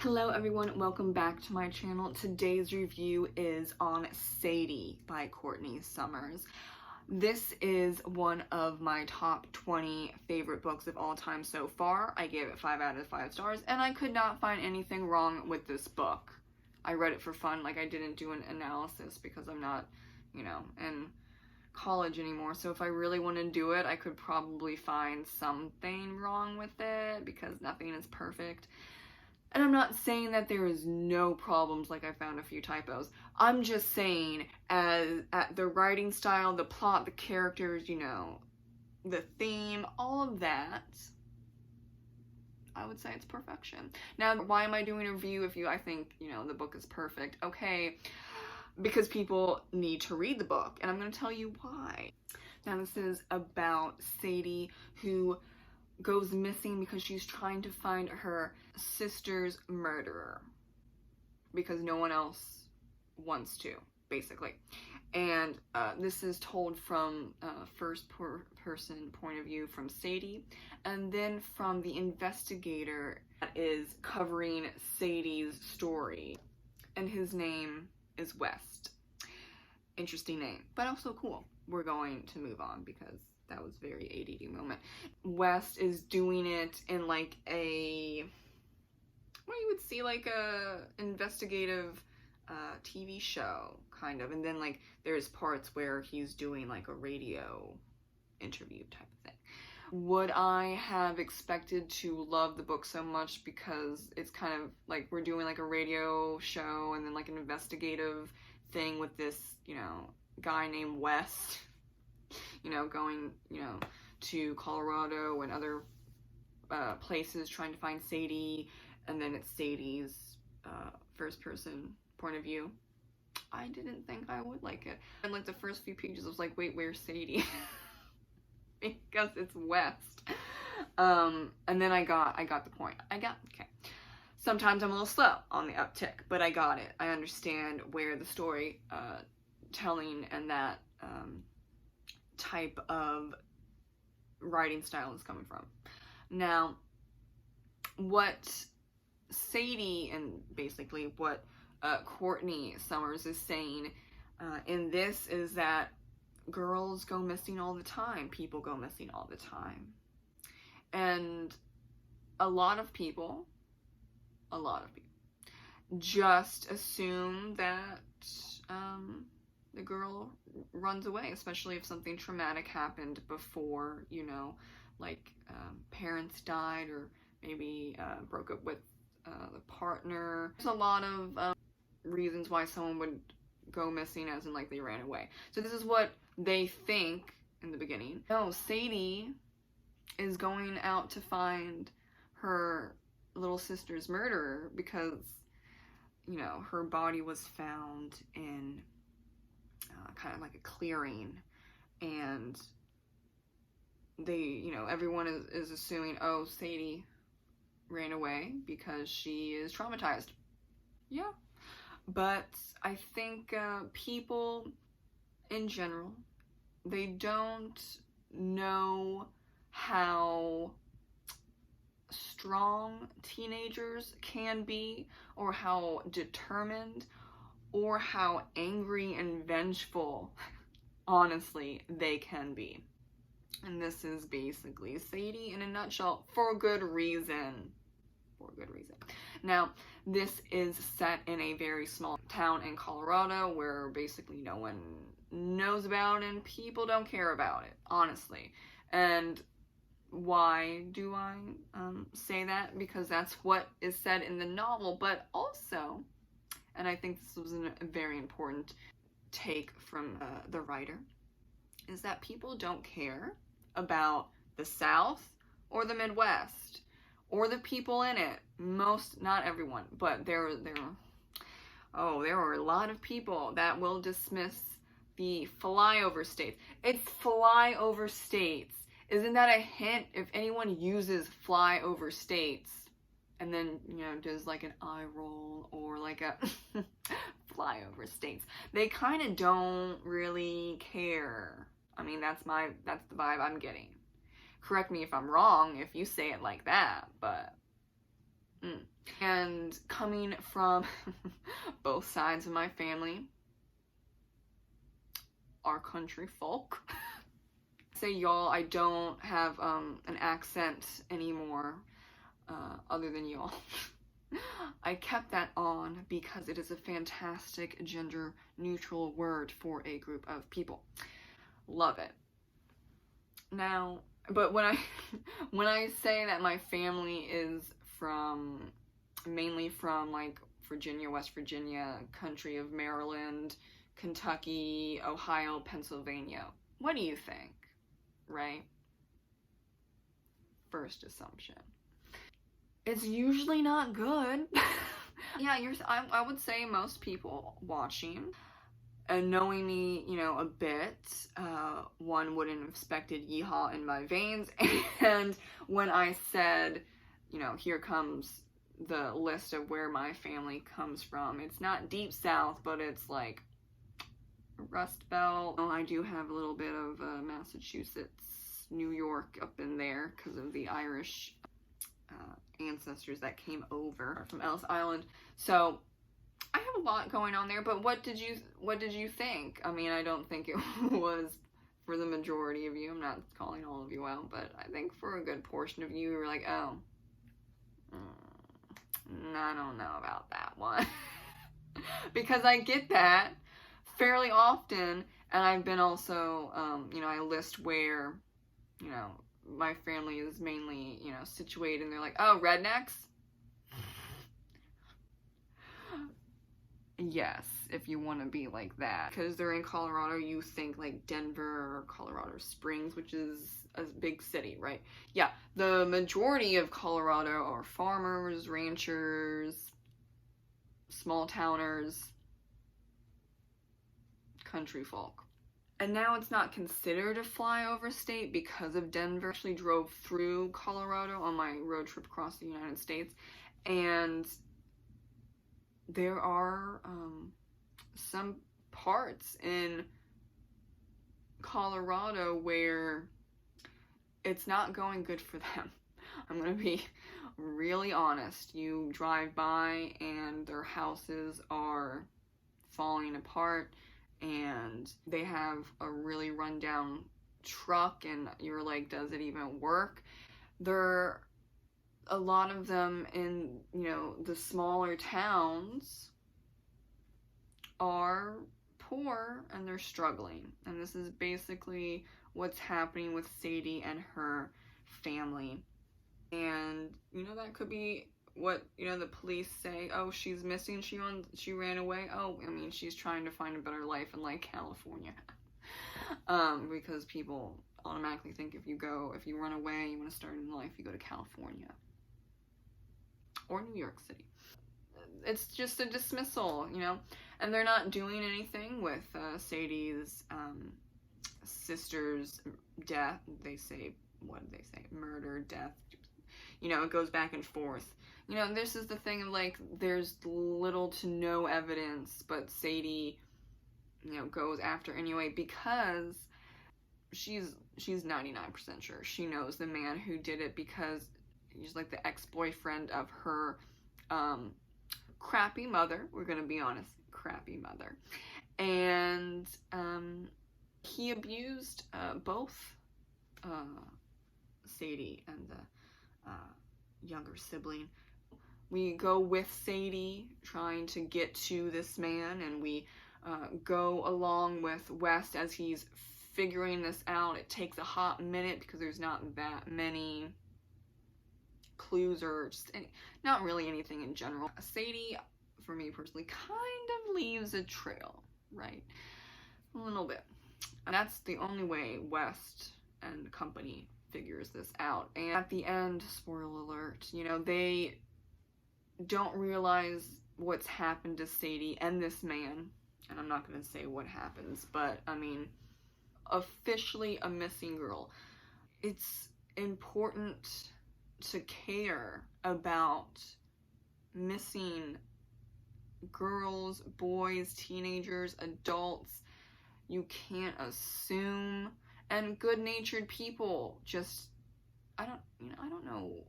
Hello everyone, welcome back to my channel. Today's review is on Sadie by Courtney Summers. This is one of my top 20 favorite books of all time so far. I gave it 5 out of 5 stars and I could not find anything wrong with this book. I read it for fun, like I didn't do an analysis because I'm not, in college anymore. So if I really want to do it, I could probably find something wrong with it because nothing is perfect. And I'm not saying that there is no problems, like I found a few typos. I'm just saying at the writing style, the plot, the characters, the theme, all of that, I would say it's perfection. Now, why am I doing a review if I think, the book is perfect? Okay, because people need to read the book, and I'm going to tell you why. Now, this is about Sadie, who goes missing because she's trying to find her sister's murderer because no one else wants to, basically. And this is told from first person point of view from Sadie, and then from the investigator that is covering Sadie's story, and his name is West. Interesting name, but also cool. We're going to move on because that was a very ADD moment. West is doing it in like you would see like a investigative TV show, kind of. And then like there's parts where he's doing like a radio interview type of thing. Would I have expected to love the book so much because it's kind of like we're doing like a radio show and then like an investigative thing with this, guy named West, going, to Colorado and other places trying to find Sadie, and then it's Sadie's first person point of view. I didn't think I would like it. And like the first few pages, I was like, wait, where's Sadie? Because it's West. And then I got the point. Okay. Sometimes I'm a little slow on the uptick, but I got it. I understand where the story telling and that type of writing style is coming from. Now, what Sadie and basically what Courtney Summers is saying in this is that girls go missing all the time. People go missing all the time. And a lot of people just assume that the girl runs away, especially if something traumatic happened before, like parents died or maybe broke up with the partner. There's a lot of reasons why someone would go missing, as in like they ran away. So this is what they think in the beginning. No, Sadie is going out to find her little sister's murderer because, her body was found in kind of like a clearing, and they, everyone is assuming, oh, Sadie ran away because she is traumatized. Yeah, but I think people in general, they don't know how strong teenagers can be, or how determined, or how angry and vengeful, honestly, they can be. And this is basically Sadie in a nutshell, for good reason. For good reason. Now, this is set in a very small town in Colorado where basically no one knows about it and people don't care about it, honestly. And why do I say that? Because that's what is said in the novel, but also, and I think this was a very important take from the writer, is that people don't care about the South or the Midwest or the people in it. Not everyone, but there are a lot of people that will dismiss the flyover states. It's flyover states. Isn't that a hint? If anyone uses flyover states and then, does like an eye roll or like a flyover states, they kind of don't really care. I mean, that's the vibe I'm getting. Correct me if I'm wrong if you say it like that, but And coming from both sides of my family, our country folk. Say y'all, I don't have an accent anymore, other than y'all. I kept that on because it is a fantastic gender neutral word for a group of people. Love it. Now, but when I say that my family is mainly from like Virginia, West Virginia, country of Maryland, Kentucky, Ohio, Pennsylvania, what do you think? Right? First assumption. It's usually not good. Yeah, I would say most people watching and knowing me, you know, a bit, one wouldn't have expected yeehaw in my veins. And when I said, you know, here comes the list of where my family comes from, it's not Deep South, but it's like Rust Belt. I do have a little bit of Massachusetts, New York up in there because of the Irish ancestors that came over from Ellis Island. So I have a lot going on there, but what did you think? I mean, I don't think it was for the majority of you. I'm not calling all of you out, but I think for a good portion of you, you were like, oh, I don't know about that one. Because I get that fairly often, and I've been also, you know, I list where, you know, my family is mainly, you know, situated, and they're like, oh, rednecks? Yes, if you want to be like that. Because they're in Colorado, you think like Denver or Colorado Springs, which is a big city, right? Yeah, the majority of Colorado are farmers, ranchers, small towners, country folk. And now it's not considered a flyover state because of Denver. I actually drove through Colorado on my road trip across the United States, and there are some parts in Colorado where it's not going good for them. I'm gonna be really honest. You drive by and their houses are falling apart, and they have a really rundown truck, and you're like, does it even work? A lot of them in, you know, the smaller towns are poor and they're struggling. And this is basically what's happening with Sadie and her family. And, you know, that could be what, you know, the police say, oh, she's missing, she ran away. Oh, I mean, she's trying to find a better life in like California. Because people automatically think if you run away, you want to start a new life, you go to California or New York City. It's just a dismissal, you know, and they're not doing anything with Sadie's sister's death. They say, what did they say? Murder, death. You know, it goes back and forth. You know, this is the thing of like, there's little to no evidence, but Sadie, you know, goes after anyway because she's 99% sure she knows the man who did it, because he's like the ex-boyfriend of her crappy mother. We're gonna be honest, crappy mother. And he abused both Sadie and the younger sibling. We go with Sadie trying to get to this man, and we go along with West as he's figuring this out. It takes a hot minute because there's not that many clues or just not really anything in general. Sadie, for me personally, kind of leaves a trail, right? A little bit. And that's the only way West and company figures this out. And at the end, spoiler alert, you know, they don't realize what's happened to Sadie and this man. And I'm not going to say what happens, but I mean, officially a missing girl. It's important to care about missing girls, boys, teenagers, adults. You can't assume. And good-natured people just, I don't know.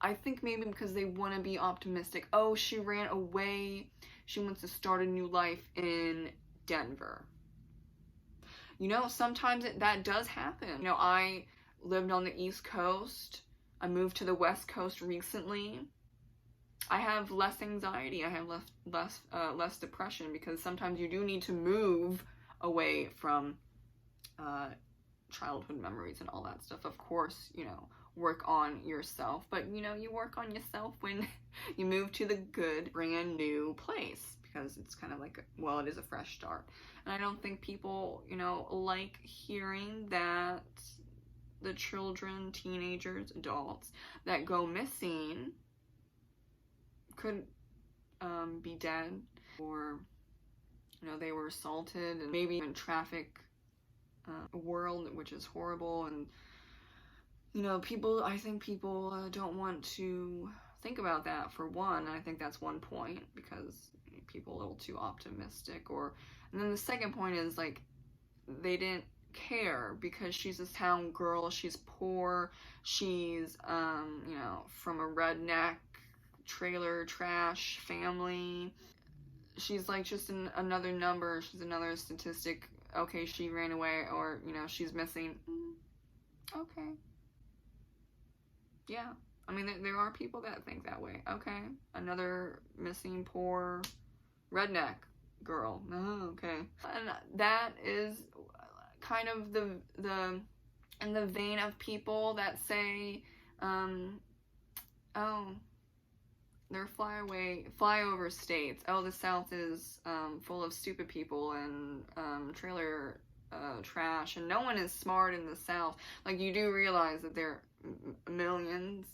I think maybe because they want to be optimistic. Oh, she ran away. She wants to start a new life in Denver. You know, sometimes that does happen. You know, I lived on the East Coast. I moved to the West Coast recently. I have less anxiety. I have less depression, because sometimes you do need to move away from childhood memories and all that stuff. Of course, you know, work on yourself, but you know, you work on yourself when you move to the good, brand new place, because it's kind of like, well, it is a fresh start. And I don't think people, you know, like hearing that the children, teenagers, adults that go missing could be dead, or, you know, they were assaulted, and maybe even traffic world, which is horrible. And you know, I think people don't want to think about that, for one. And I think that's one point, because people are a little too optimistic. And then the second point is, like, they didn't care, because she's a town girl, she's poor, she's you know, from a redneck trailer trash family. She's like just another number, she's another statistic. Okay, she ran away, or, you know, she's missing. Okay. Yeah. I mean, there are people that think that way. Okay. Another missing, poor, redneck girl. Oh, okay. And that is kind of in the vein of people that say, oh, they're flyover states. Oh, the South is full of stupid people and trailer trash, and no one is smart in the South. Like, you do realize that there are millions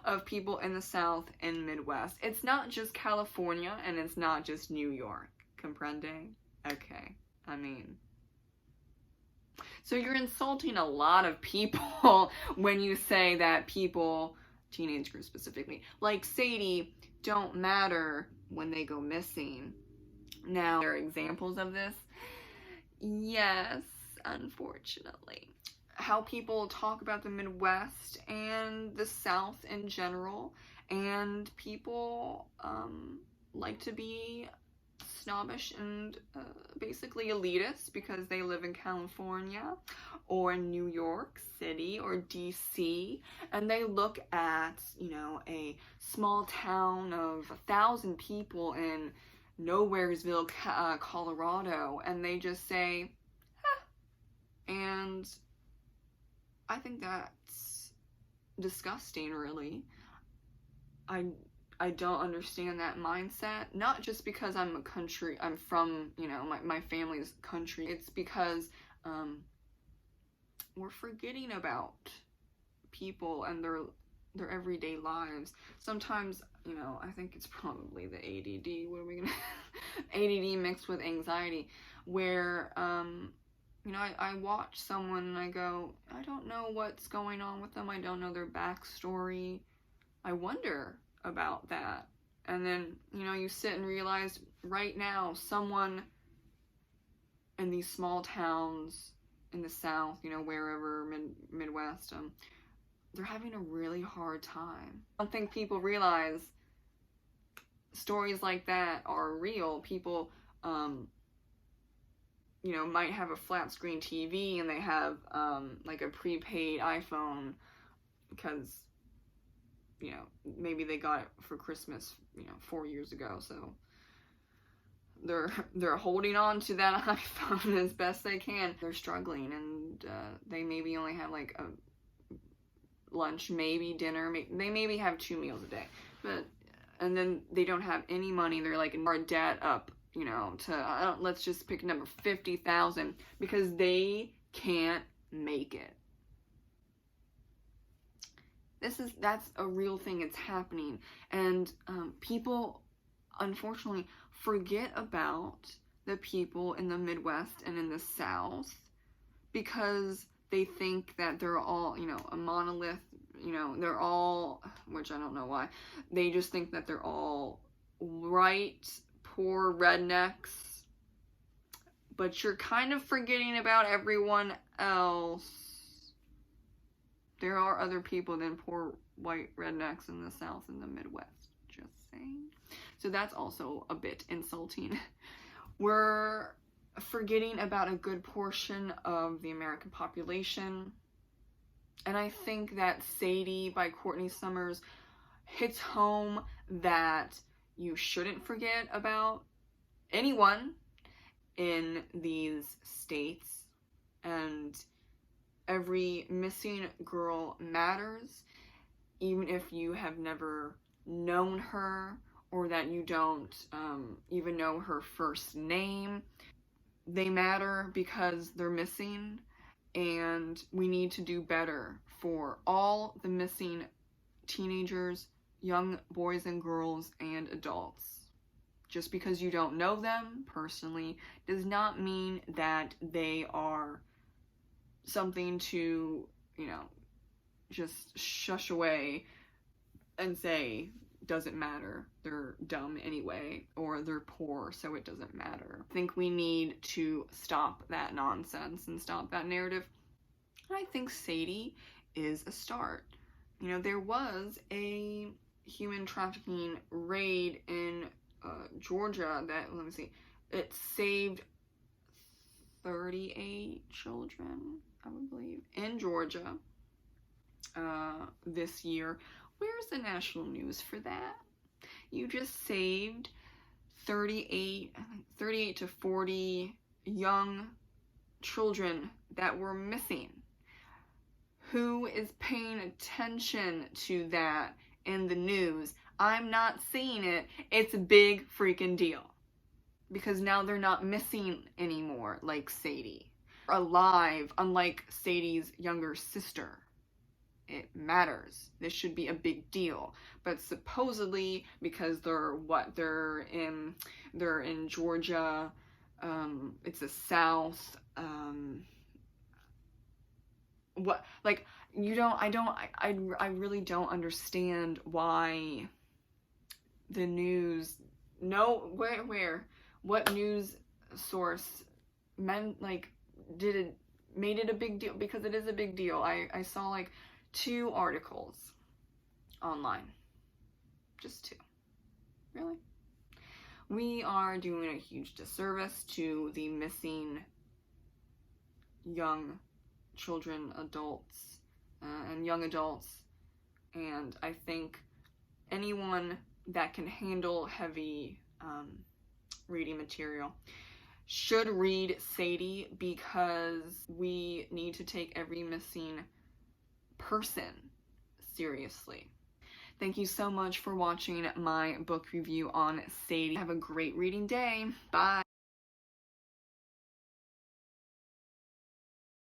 of people in the South and Midwest. It's not just California, and it's not just New York. Comprende? Okay. I mean, so you're insulting a lot of people when you say that people, teenage girls specifically, like Sadie, don't matter when they go missing. Now, there are examples of this. Yes, unfortunately. How people talk about the Midwest and the South in general, and people like to be snobbish and basically elitist because they live in California or New York City or DC, and they look at, you know, a small town of 1,000 people in Nowheresville, Colorado, and they just say, and I think that's disgusting, really. I don't understand that mindset, not just because I'm from, you know, my family's country. It's because we're forgetting about people and their everyday lives. Sometimes, you know, I think it's probably the ADD. What are we gonna ADD mixed with anxiety, where you know, I watch someone and I go, I don't know what's going on with them. I don't know their backstory. I wonder about that. And then, you know, you sit and realize right now, someone in these small towns in the South, you know, wherever, Midwest, they're having a really hard time. I don't think people realize stories like that are real. People, you know, might have a flat screen TV and they have like a prepaid iPhone because, you know, maybe they got it for Christmas, you know, 4 years ago, so they're holding on to that iPhone as best they can. They're struggling, and they maybe only have like a lunch, maybe dinner, they maybe have 2 meals a day, and then they don't have any money. They're like in our debt up, you know, to let's just pick a number, 50,000, because they can't make it. That's a real thing. It's happening, and people unfortunately forget about the people in the Midwest and in the South because they think that they're all, you know, a monolith. You know, they're all, which I don't know why, they just think that they're all white, poor rednecks, but you're kind of forgetting about everyone else. There are other people than poor white rednecks in the South and the Midwest. Just saying. So that's also a bit insulting. We're forgetting about a good portion of the American population. And I think that Sadie by Courtney Summers hits home that you shouldn't forget about anyone in these states, and every missing girl matters, even if you have never known her or that you don't even know her first name. They matter because they're missing, and we need to do better for all the missing teenagers, young boys and girls, and adults. Just because you don't know them personally does not mean that they are something to, you know, just shush away and say doesn't matter, they're dumb anyway, or they're poor so it doesn't matter. I think we need to stop that nonsense and stop that narrative. And I think Sadie is a start. You know, there was a human trafficking raid in Georgia that, let me see, it saved 38 children, I would believe, in Georgia this year. Where's the national news for that? You just saved 38 to 40 young children that were missing. Who is paying attention to that in the news? I'm not seeing it. It's a big freaking deal. Because now they're not missing anymore like Sadie. They're alive, unlike Sadie's younger sister. It matters. This should be a big deal. But supposedly, because they're in Georgia, it's the South, I really don't understand why the news, what news source made it a big deal, because it is a big deal. I saw like 2 articles online. Just 2. Really? We are doing a huge disservice to the missing young children, adults, and young adults, and I think anyone that can handle heavy reading material should read Sadie, because we need to take every missing person seriously. Thank you so much for watching my book review on Sadie. Have a great reading day. Bye.